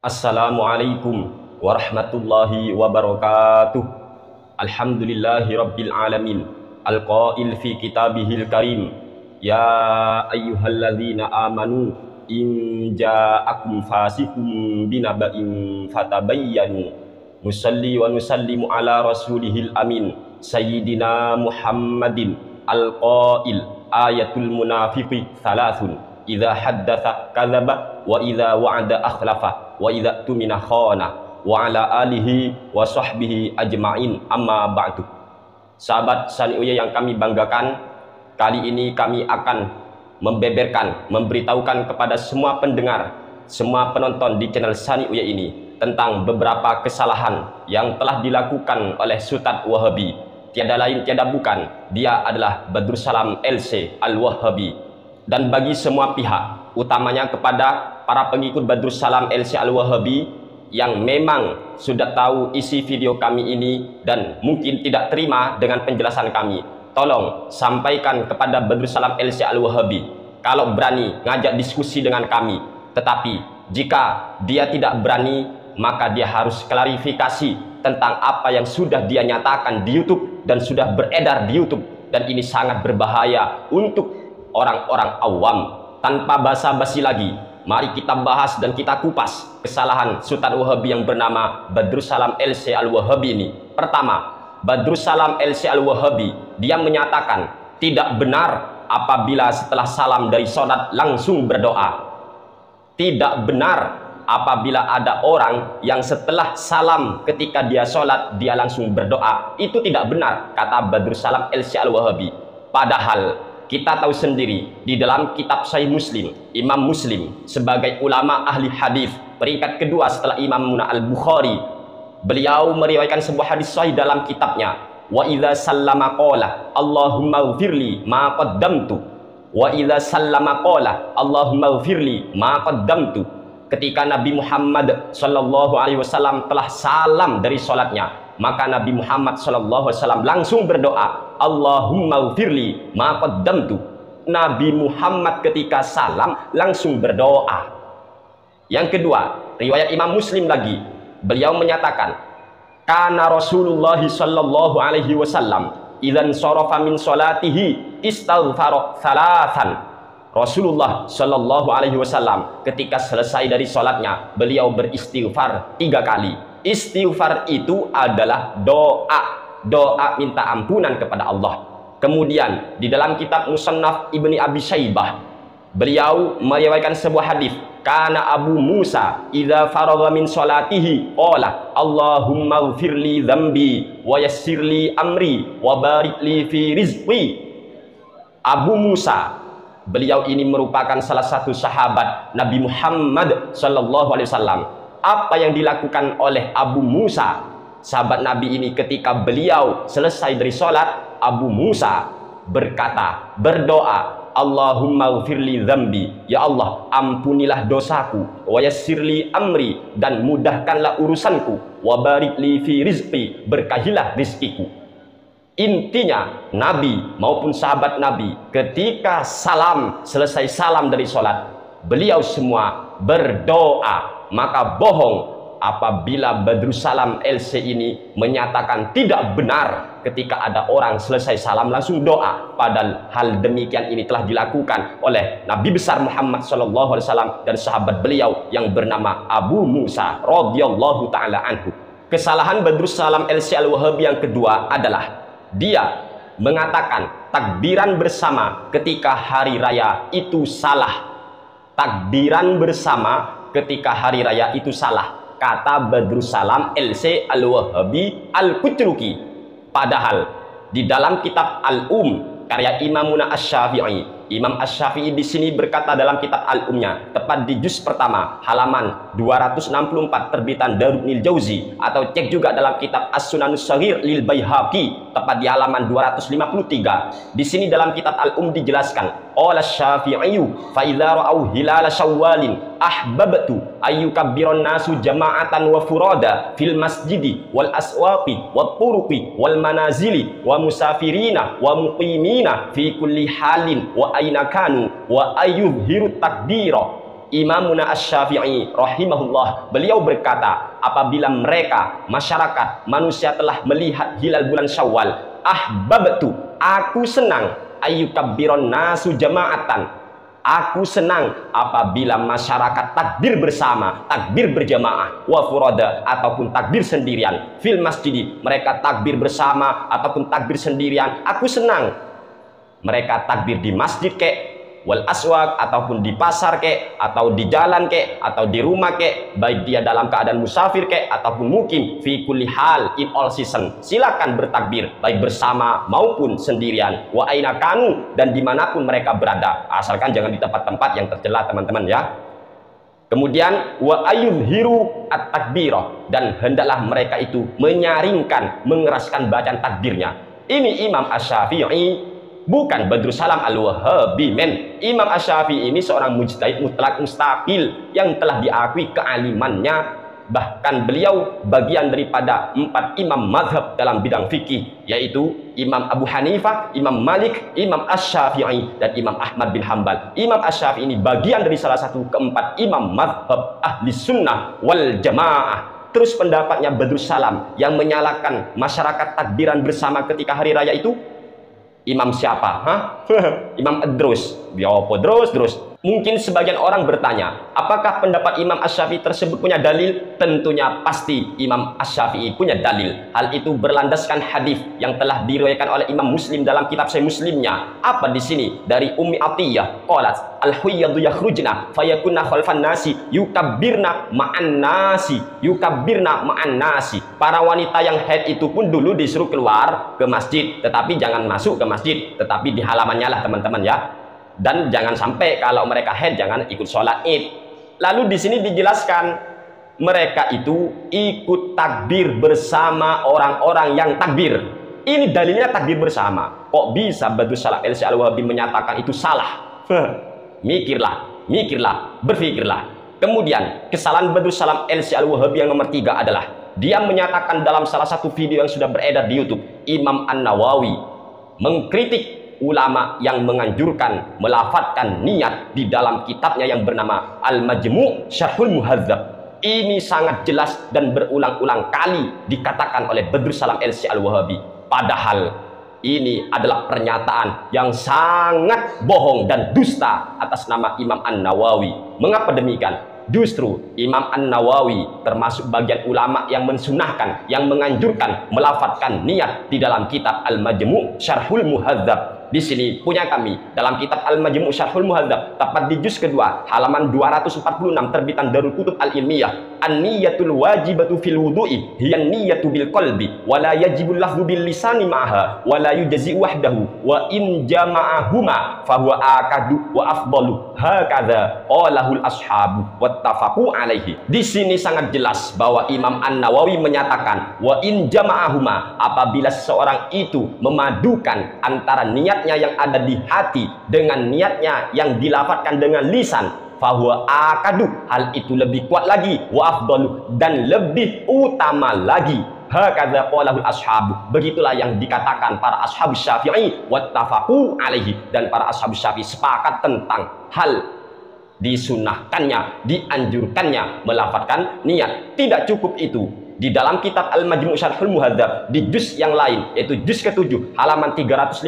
Assalamualaikum warahmatullahi wabarakatuh. Alhamdulillahi rabbil alamin. Al-qail fi kitabihil karim, ya ayyuhalladzina amanu in ja'akum fasikum binaba'in fatabayyanu. Nusalli wa nusallimu ala rasulihil amin sayyidina Muhammadin. Al-qail, ayatul munafiqi thalathun, idza haddatsa kadzaba wa idza wa'ada akhlafa wa idza tumina khana, wa ala alihi wa sahbihi ajma'in, amma ba'du. Sahabat Saniuya yang kami banggakan, kali ini kami akan membeberkan, memberitahukan kepada semua pendengar, semua penonton di channel Saniuya ini tentang beberapa kesalahan yang telah dilakukan oleh Sultan Wahabi. Tiada lain tiada bukan, dia adalah Badrussalam LC Al-Wahabi. Dan bagi semua pihak, utamanya kepada para pengikut Badrussalam LC Al-Wahabi yang memang sudah tahu isi video kami ini dan mungkin tidak terima dengan penjelasan kami, tolong sampaikan kepada Badrussalam LC Al-Wahabi kalau berani ngajak diskusi dengan kami. Tetapi jika dia tidak berani, maka dia harus klarifikasi tentang apa yang sudah dia nyatakan di YouTube dan sudah beredar di YouTube, dan ini sangat berbahaya untuk orang-orang awam. Tanpa basa-basi lagi, mari kita bahas dan kita kupas kesalahan Sultan Wahabi yang bernama Badrussalam LC Al-Wahabi ini. Pertama, Badrussalam LC Al-Wahabi, dia menyatakan tidak benar apabila setelah salam dari sholat langsung berdoa. Tidak benar apabila ada orang yang setelah salam ketika dia sholat dia langsung berdoa. Itu tidak benar, kata Badrussalam LC Al-Wahabi. Padahal kita tahu sendiri di dalam kitab Sahih Muslim, Imam Muslim sebagai ulama ahli hadis peringkat kedua setelah Imam Al-Bukhari, beliau meriwayatkan sebuah hadis sahih dalam kitabnya, wa idza sallama qala Allahumma ighfirli ma qaddamtu, wa idza sallama qala Allahumma ighfirli ma qaddamtu. Ketika Nabi Muhammad sallallahu alaihi wasallam telah salam dari sholatnya, maka Nabi Muhammad sallallahu alaihi wasallam langsung berdoa, Allahumma ighfirli ma qaddamtu. Nabi Muhammad ketika salam langsung berdoa. Yang kedua, riwayat Imam Muslim lagi, beliau menyatakan, kana Rasulullah sallallahu alaihi wasallam idzan sharafa min sholatihi istaghfara thalathan. Rasulullah Shallallahu Alaihi Wasallam ketika selesai dari sholatnya, beliau beristighfar 3 kali. Istighfar itu adalah doa minta ampunan kepada Allah. Kemudian di dalam kitab Musannaf Ibni Abi Syaibah, beliau meriwayatkan sebuah hadis, kana Abu Musa idza faragha min sholatihi qala Allahumma ighfirli dzambi wa yassirli amri wa barik li fi rizqi. Abu Musa, beliau ini merupakan salah satu sahabat Nabi Muhammad sallallahu alaihi wasallam. Apa yang dilakukan oleh Abu Musa, sahabat Nabi ini, ketika beliau selesai dari sholat, Abu Musa berkata, berdoa, Allahumma ighfirli dzambi, ya Allah ampunilah dosaku, wa yassirli amri, dan mudahkanlah urusanku, wa barik li fi rizqi, berkahilah rizkiku. Intinya, Nabi maupun sahabat Nabi ketika selesai salam dari sholat, beliau semua berdoa. Maka bohong apabila Badrussalam LC ini menyatakan tidak benar ketika ada orang selesai salam langsung doa. Padahal hal demikian ini telah dilakukan oleh Nabi besar Muhammad SAW dan sahabat beliau yang bernama Abu Musa radhiyallahu ta'ala anhu. Kesalahan Badrussalam LC Al-Wahabi yang kedua adalah dia mengatakan takbiran bersama ketika hari raya itu salah. Takbiran bersama ketika hari raya itu salah, kata Badrussalam LC Al-Wahabi Al-Qutrukhi. Padahal di dalam kitab karya Imamuna Asy-Syafi'i, Imam Asy-Syafi'i di sini berkata dalam kitab Al-Umnya, tepat di juz pertama halaman 264 terbitan Darul Jauzi, atau cek juga dalam kitab As-Sunanus Shaghir lil Baihaqi tepat di halaman 253. Di sini dalam kitab dijelaskan, qala Asy-Syafi'i fa idza ra'au hilal syawalin ahbabtu ayyukabbiran nasu jama'atan wa furada fil masjidi wal aswaqi wat turuqi wal manazili wa musafirina wa muqimina fi kulli halin wa aina kanu wa ayyuzhiru takbira. Imamuna Asy-Syafi'i rahimahullah, beliau berkata, apabila mereka, masyarakat, manusia telah melihat hilal bulan Syawal, ahbabtu, aku senang, ayyukabbiron nasu jama'atan, aku senang apabila masyarakat takbir bersama, takbir berjamaah, wa furada, ataupun takbir sendirian, fil masjid, mereka takbir bersama ataupun takbir sendirian, aku senang. Mereka takbir di masjid kek, wal aswaq, ataupun di pasar kek, atau di jalan kek, atau di rumah kek, baik dia dalam keadaan musafir kek, ataupun mukim, fi kulli hal, in all season, silakan bertakbir baik bersama maupun sendirian, wa aina kanu, dan dimanapun mereka berada, asalkan jangan di tempat-tempat yang tercela teman-teman ya. Kemudian wa ayudhiru at-takbirah, dan hendaklah mereka itu menyaringkan, mengeraskan bacaan takbirnya. Ini Imam Asy-Syafi'i, bukan Badrus Salam Al-Wahabi, men. Imam Asy-Syafi'i ini seorang mujtahid mutlak mustaqil yang telah diakui kealimannya. Bahkan beliau bagian daripada 4 imam mazhab dalam bidang fikih, yaitu Imam Abu Hanifah, Imam Malik, Imam Asy-Syafi'i, dan Imam Ahmad bin Hanbal. Imam Asy-Syafi'i ini bagian dari salah satu keempat imam mazhab ahli sunnah wal jamaah. Terus pendapatnya Badrus Salam yang menyalakan masyarakat takbiran bersama ketika hari raya itu, imam siapa? Hah? Imam Idrus. Biopo terus. Mungkin sebagian orang bertanya, apakah pendapat Imam Asy-Syafi'i tersebut punya dalil? Tentunya pasti Imam Asy-Syafi'i punya dalil. Hal itu berlandaskan hadis yang telah diriwayatkan oleh Imam Muslim dalam kitab Sahih Muslimnya. Apa di sini? Dari Ummi Atiyah qalat, al-huyyadu yakhrujna fayakunna khalfan nasi yukabbirna ma'an nasi, yukabbirna ma'an nasi. Para wanita yang haid itu pun dulu disuruh keluar ke masjid, tetapi jangan masuk ke masjid, tetapi di halamannya lah teman-teman ya. Dan jangan sampai kalau mereka haid jangan ikut sholat id. Lalu di sini dijelaskan mereka itu ikut takbir bersama orang-orang yang takbir. Ini dalilnya takbir bersama. Kok bisa Badrus Salam Al-Wahabi menyatakan itu salah? Mikirlah, berpikirlah. Kemudian kesalahan Badrus Salam Al-Wahabi yang nomor 3 adalah dia menyatakan dalam salah satu video yang sudah beredar di YouTube, Imam An-Nawawi mengkritik ulama yang menganjurkan melafatkan niat di dalam kitabnya yang bernama Al-Majmu' Syarhul Muhadzab. Ini sangat jelas dan berulang-ulang kali dikatakan oleh Badrus Salam Al-Wahabi. Padahal ini adalah pernyataan yang sangat bohong dan dusta atas nama Imam An-Nawawi. Mengapa demikian? Justru Imam An-Nawawi termasuk bagian ulama yang mensunahkan, yang menganjurkan melafatkan niat di dalam kitab Al-Majmu' Syarhul Muhadzab. Di sini punya kami dalam kitab Al-Majmu' Syarhul Muhadzab, tepat di juz kedua halaman 246 terbitan Darul Kutub Al-Ilmiyah. An-niyatul wajibatu fil wudu'i hiya niyatu bil qalbi wa la yajibul lafzu bil lisani ma'aha wa la yujzi wahdahu wa in jama'ahuma fa huwa akadu wa afdalu hakadha qalahul ashabu wattafaqu alaihi. Di sini sangat jelas bahwa Imam An-Nawawi menyatakan wa in jama'ahuma, apabila seseorang itu memadukan antara niatnya yang ada di hati dengan niatnya yang dilafatkan dengan lisan, fahuwa akadu, hal itu lebih kuat lagi, wa afdalu, dan lebih utama lagi. Hakadza qalahul ashabu, begitulah yang dikatakan para ashabus Syafi'i wattafaqu alaihi, dan para ashabus Syafi'i sepakat tentang hal disunahkannya, dianjurkannya melafatkan niat. Tidak cukup itu, di dalam kitab Al-Majmu' Syarhul Muhadzab di juz yang lain, yaitu juz ke-7 halaman 355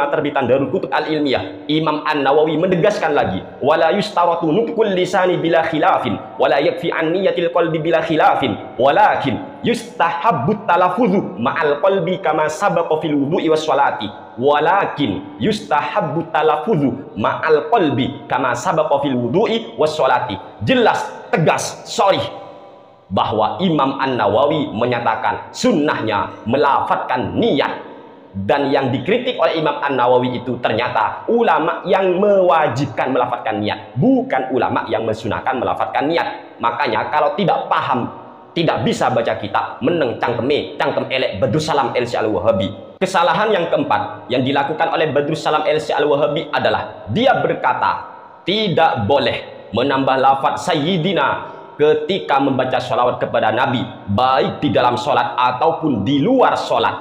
terbitan Darul Kutub Al-Ilmiyah, Imam An-Nawawi menegaskan lagi, wala yustaratu nutqul lisani bila khilafin wala yakfi an niyatil qalbi bila khilafin walakin yustahabbu talaffuzu ma'al qalbi kama sabaqa fil wudu'i was sholati, walakin yustahabbu talaffuzu ma'al qalbi kama sabaqa fil wudu'i was sholati. Jelas, tegas, sharih bahwa Imam An-Nawawi menyatakan sunnahnya melafatkan niat, dan yang dikritik oleh Imam An-Nawawi itu ternyata ulama yang mewajibkan melafatkan niat, bukan ulama yang mensunahkan melafatkan niat. Makanya kalau tidak paham, tidak bisa baca kitab, meneng cangkem elek Badrus Salam Al-Wahabi. Kesalahan yang keempat yang dilakukan oleh Badrus Salam Al-Wahabi adalah dia berkata tidak boleh menambah lafaz Sayyidina ketika membaca sholawat kepada Nabi, baik di dalam sholat ataupun di luar sholat.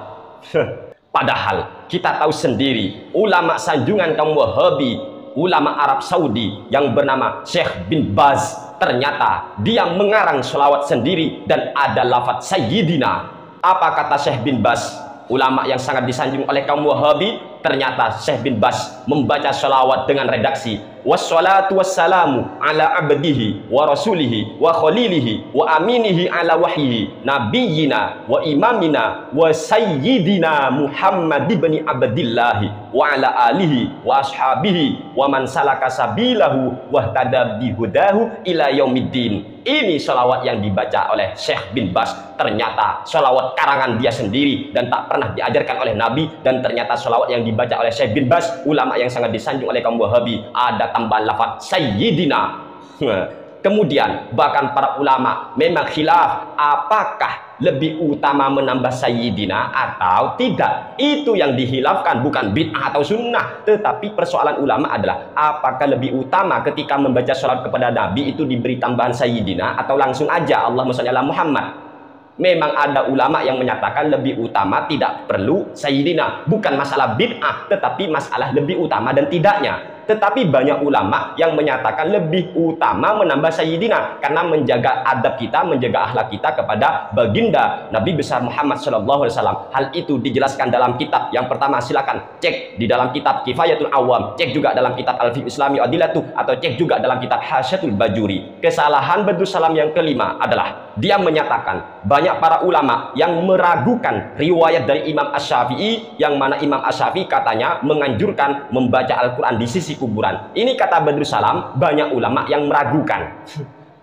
Padahal kita tahu sendiri, ulama sanjungan kaum Wahabi ulama Arab Saudi yang bernama Syekh bin Baz. Ternyata dia mengarang sholawat sendiri dan ada lafaz Sayyidina. Apa kata Syekh bin Baz, ulama yang sangat disanjung oleh kaum Wahabi? Ternyata Syekh bin Baz membaca sholawat dengan redaksi wassalatu wassalamu ala abdihi wa rasulihi wa khalilihi wa aminihi ala wahyihi nabiyyina wa imamina wa sayyidina Muhammad ibn Abdillahi wa ala alihi wa ashabihi wa man salaka sabilahu wa ihtada bihudahu ila yaumiddin. Ini sholawat yang dibaca oleh Syekh bin Baz. Ternyata sholawat karangan dia sendiri dan tak pernah diajarkan oleh Nabi. Dan ternyata sholawat yang dibaca oleh Syekh bin Baz, ulama yang sangat disanjung oleh kaum Wahabi, ada tambahan lafaz Sayyidina. Kemudian bahkan para ulama memang khilaf apakah lebih utama menambah Sayyidina atau tidak. Itu yang dihilafkan, bukan bid'ah atau sunnah. Tetapi persoalan ulama adalah apakah lebih utama ketika membaca sholat kepada Nabi itu diberi tambahan Sayyidina atau langsung aja Allahumma shalli ala Muhammad. Memang ada ulama yang menyatakan lebih utama tidak perlu Sayyidina. Bukan masalah bid'ah, tetapi masalah lebih utama dan tidaknya. Tetapi banyak ulama yang menyatakan lebih utama menambah Sayyidina karena menjaga adab kita, menjaga akhlak kita kepada baginda Nabi besar Muhammad SAW. Hal itu dijelaskan dalam kitab. Yang pertama silakan cek di dalam kitab Kifayatul Awam, cek juga dalam kitab Al-Fiqh Islami Adilatuh, atau cek juga dalam kitab Hasyatul Bajuri. Kesalahan Badrus Salam yang kelima adalah dia menyatakan banyak para ulama yang meragukan riwayat dari Imam Asy-Syafi'i, yang mana Imam Asy-Syafi'i katanya menganjurkan membaca Al-Quran di sisi kuburan. Ini kata Badrus Salam, banyak ulama yang meragukan.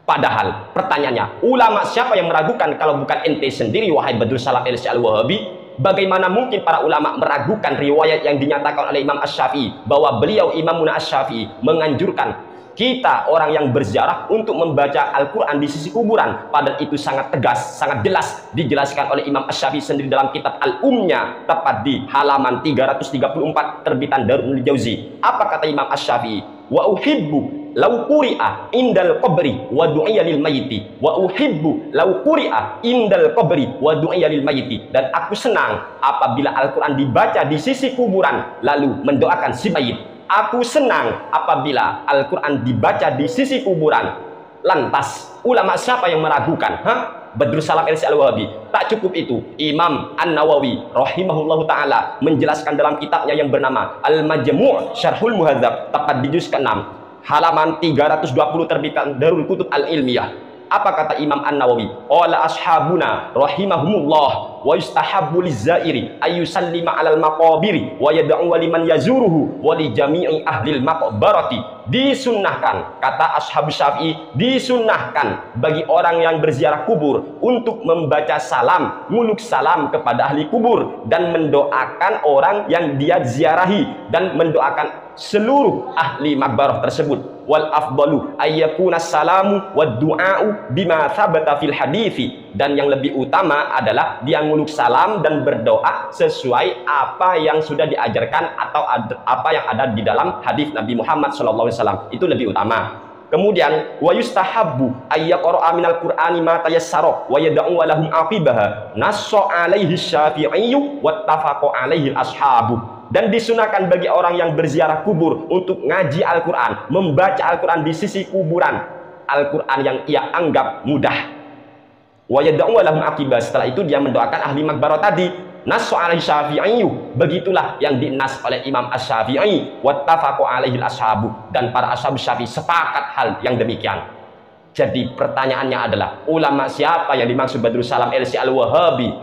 Padahal pertanyaannya, ulama siapa yang meragukan kalau bukan ente sendiri wahai Badrus Salam LC Al-Wahabi? Bagaimana mungkin para ulama meragukan riwayat yang dinyatakan oleh Imam Asy-Syafi'i bahwa beliau Imamuna Asy-Syafi'i menganjurkan kita orang yang berziarah untuk membaca Al-Quran di sisi kuburan? Padahal itu sangat tegas, sangat jelas dijelaskan oleh Imam Asy-Syafi'i sendiri dalam kitab Al-Umnya, tepat di halaman 334 terbitan Darul Jauzi. Apa kata Imam Asy-Syafi'i? Wa uhibbu lau quri'a indal qabri wa du'iya lil mayyiti, wa uhibbu lau quri'a indal qabri wa du'iya lil mayyiti. Dan aku senang apabila Al-Quran dibaca di sisi kuburan lalu mendoakan si mayit. Aku senang apabila Al-Quran dibaca di sisi kuburan. Lantas ulama siapa yang meragukan? Badrus Salam LC Al-Wahabi. Tak cukup itu, Imam An-Nawawi rahimahullahu ta'ala menjelaskan dalam kitabnya yang bernama Al-Majmu' Syarhul Muhadzab, tepat di juz ke-6 halaman 320 terbitan Darul Kutub Al-Ilmiyah. Apa kata Imam An-Nawawi? Qala ashabuna rahimahumullah wa yustahabbu lizairi ayyusallima 'alal maqabiri wa yad'u liman yazuruhu wa li jami'i ahlil maqbarati. Disunnahkan, kata ashab Syafi'i, disunnahkan bagi orang yang berziarah kubur untuk membaca salam, muluk salam kepada ahli kubur dan mendoakan orang yang dia ziarahi dan mendoakan seluruh ahli makbarah tersebut. Wal afdalu ayyakuna salamu wad du'a'u bima thabata fil hadithi. Dan yang lebih utama adalah dia nguluk salam dan berdoa sesuai apa yang sudah diajarkan atau apa yang ada di dalam hadis Nabi Muhammad SAW. Itu lebih utama. Kemudian wa yustahabbu ayyaqra'a minal qur'ani ma tayassara wa yad'u lahum aqibaha nassa 'alaihi Syafi'iyyu wattafaqa 'alaihi ashabu. Dan disunahkan bagi orang yang berziarah kubur untuk ngaji Al-Quran, membaca Al-Quran di sisi kuburan, Al-Quran yang ia anggap mudah. Wa yad'u lahum aqibah. Setelah itu dia mendoakan ahli makbarah tadi. Nassu 'alaihi Syafi'iyyu, begitulah yang dinas oleh Imam Asy-Syafi'i, wattafaqu 'alaihi ashabu, dan para ashab Syafi'i sepakat hal yang demikian. Jadi pertanyaannya adalah, ulama siapa yang dimaksud Badrus Salam LC Al-Wahabi?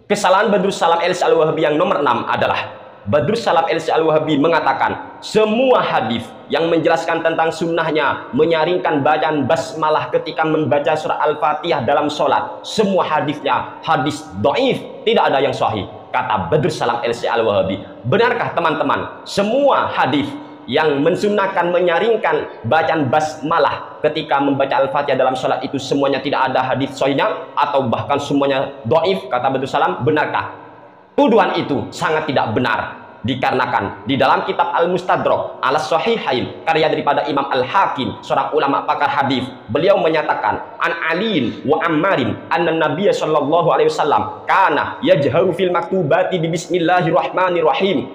Kesalahan Badrus Salam LC Al-Wahabi yang nomor 6 adalah Badrus Salam LC Al-Wahabi mengatakan semua hadis yang menjelaskan tentang sunnahnya menyaringkan bacaan basmalah ketika membaca surah Al-Fatihah dalam sholat, semua hadisnya hadis dhaif, tidak ada yang sahih, kata Badrus Salam LC Al-Wahabi. Benarkah teman-teman semua hadis yang mensunahkan menyaringkan bacaan basmalah ketika membaca Al-Fatihah dalam sholat itu semuanya tidak ada hadis sahihnya atau bahkan semuanya dhaif, kata Badrus Salam? Benarkah? Tuduhan itu sangat tidak benar, dikarenakan di dalam kitab Al-Mustadrak ala Sahihain karya daripada Imam Al-Hakim, seorang ulama pakar hadis, beliau menyatakan an Aliin wa Ammarin anna Nabiy sallallahu alaihi wasallam kana yajharu fil maktubati bi bismillahirrahmanirrahim.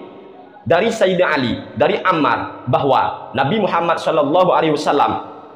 dari Sayyidina Ali, dari Ammar, bahwa Nabi Muhammad SAW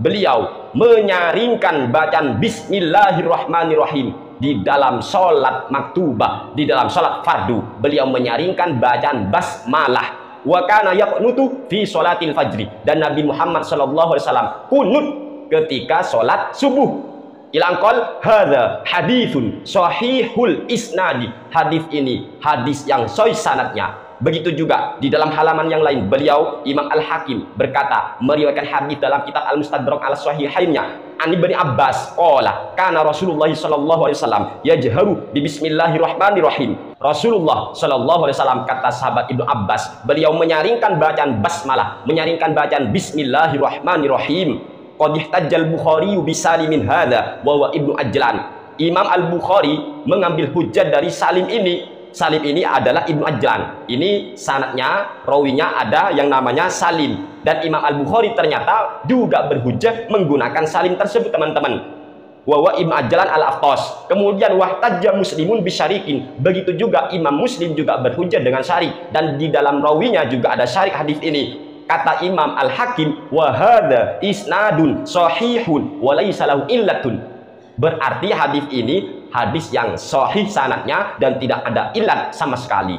beliau menyaringkan bacaan Bismillahirrahmanirrahim di dalam sholat maktubah, di dalam sholat fardu. Beliau menyaringkan bacaan basmalah. Wa kana yaqnutu fi sholatil fajri, dan Nabi Muhammad SAW kunut ketika sholat subuh. Ilangkol hadza hadithun sahihul isnadi, hadis ini hadis yang sahih sanadnya. Begitu juga di dalam halaman yang lain, beliau Imam Al-Hakim berkata, meriwayatkan hadis dalam kitab Al-Mustadrak al-Sahihainnya, an Ibnu Abbas qala kana Rasulullah sallallahu alaihi wasallam yajharu bi bismillahirrahmanirrahim. Rasulullah sallallahu alaihi wasallam, kata sahabat Ibnu Abbas, beliau menyaringkan bacaan basmalah, menyaringkan bacaan bismillahirrahmanirrahim. Qad ihtajjal Bukhari bi Salimin hadza wa huwa Ibnu Ajlan. Imam Al-Bukhari mengambil hujjah dari Salim ini. Salim ini adalah Ibnu Ajlan. Ini sanadnya, rawinya ada yang namanya Salim. Dan Imam Al-Bukhari ternyata juga berhujjah menggunakan Salim tersebut, teman-teman. Wa Ibnu Ajlan al-Aftas. Kemudian wahtajja Muslimun bisyarikin. Begitu juga Imam Muslim juga berhujjah dengan syarik. Dan di dalam rawinya juga ada syarik hadis ini. Kata Imam Al-Hakim, wa hadza isnadun sahihun wa laysa lahu illatun. Berarti hadis ini hadis yang sahih sanadnya dan tidak ada ilat sama sekali.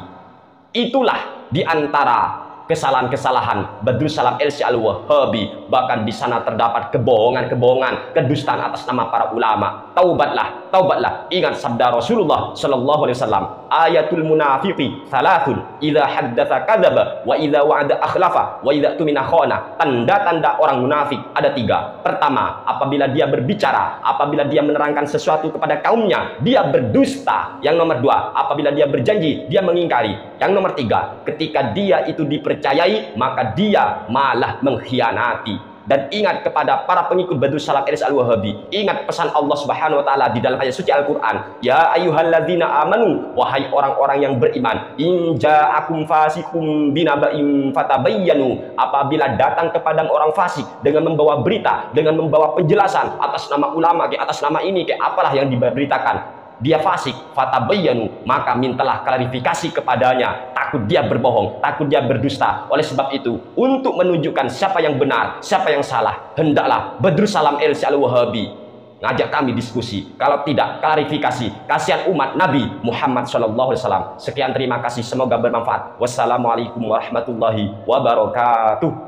Itulah di antara kesalahan-kesalahan Badrus Salam LC Al-Wahabi. Bahkan di sana terdapat kebohongan-kebohongan, kedustaan atas nama para ulama. Taubatlah, taubatlah. Ingat sabda Rasulullah sallallahu alaihi wasallam, ayatul munafiqi thalathun, idza haddatsa kadzaba wa idza wa'ada akhlafa wa idza tumina khana. Tanda-tanda orang munafik ada 3. Pertama, apabila dia berbicara, apabila dia menerangkan sesuatu kepada kaumnya, dia berdusta. Yang nomor 2, apabila dia berjanji, dia mengingkari. Yang nomor 3, ketika dia itu dipercayai, maka dia malah mengkhianati. Dan ingat kepada para pengikut Badrus Salam LC Al-Wahabi, ingat pesan Allah Subhanahu wa taala di dalam ayat suci Al-Qur'an, ya ayyuhalladzina amanu, wahai orang-orang yang beriman, in ja'akum fasikum binaba'in fatabayyanu, apabila datang kepada orang fasik dengan membawa berita, dengan membawa penjelasan atas nama ulama, atas nama ini, apalah yang diberitakan, dia fasik, fatabayyanu, maka mintalah klarifikasi kepadanya. Takut dia berbohong, takut dia berdusta. Oleh sebab itu, untuk menunjukkan siapa yang benar, siapa yang salah, hendaklah Badrus Salam LC Al-Wahabi ngajak kami diskusi. Kalau tidak, klarifikasi. Kasihan umat Nabi Muhammad SAW. Sekian, terima kasih, semoga bermanfaat. Wassalamualaikum warahmatullahi wabarakatuh.